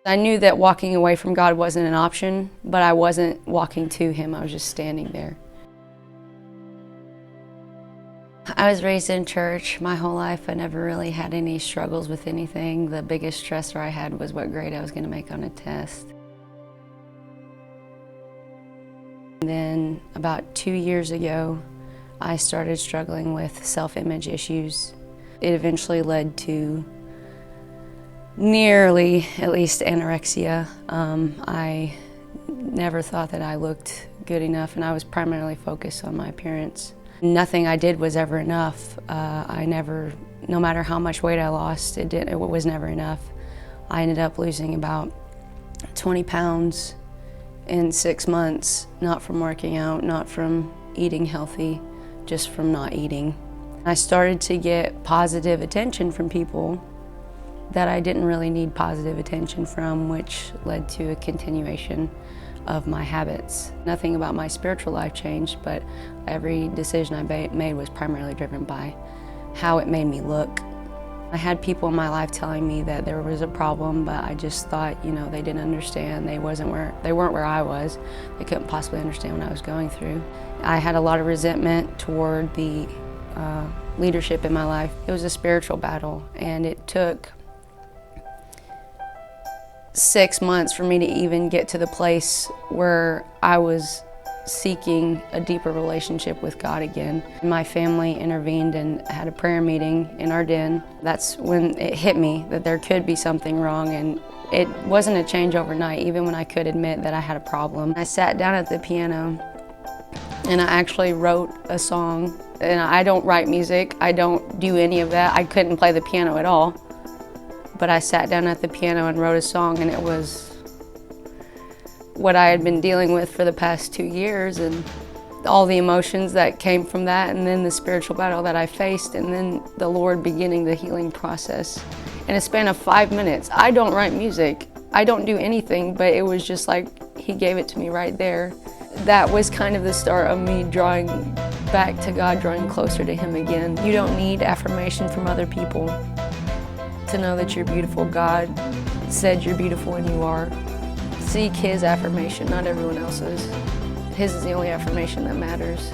I knew that walking away from God wasn't an option, but I wasn't walking to Him, I was just standing there. I was raised in church my whole life. I never really had any struggles with anything. The biggest stressor I had was what grade I was going to make on a test. And then about 2 years ago, I started struggling with self-image issues. It eventually led to nearly, at least, anorexia. I never thought that I looked good enough, and I was primarily focused on my appearance. Nothing I did was ever enough. No matter how much weight I lost, it was never enough. I ended up losing about 20 pounds in 6 months, not from working out, not from eating healthy, just from not eating. I started to get positive attention from people that I didn't really need positive attention from, which led to a continuation of my habits. Nothing about my spiritual life changed, but every decision I made was primarily driven by how it made me look. I had people in my life telling me that there was a problem, but I just thought, they didn't understand. They weren't where I was. They couldn't possibly understand what I was going through. I had a lot of resentment toward the leadership in my life. It was a spiritual battle, and it took 6 months for me to even get to the place where I was seeking a deeper relationship with God again. My family intervened and had a prayer meeting in our den. That's when it hit me that there could be something wrong, and it wasn't a change overnight, even when I could admit that I had a problem. I sat down at the piano and I actually wrote a song. And I don't write music, I don't do any of that. I couldn't play the piano at all. But I sat down at the piano and wrote a song, and it was what I had been dealing with for the past 2 years, and all the emotions that came from that, and then the spiritual battle that I faced, and then the Lord beginning the healing process. In a span of 5 minutes, I don't write music, I don't do anything, but it was just like He gave it to me right there. That was kind of the start of me drawing back to God, drawing closer to Him again. You don't need affirmation from other people to know that you're beautiful. God said you're beautiful, and you are. Seek His affirmation, not everyone else's. His is the only affirmation that matters.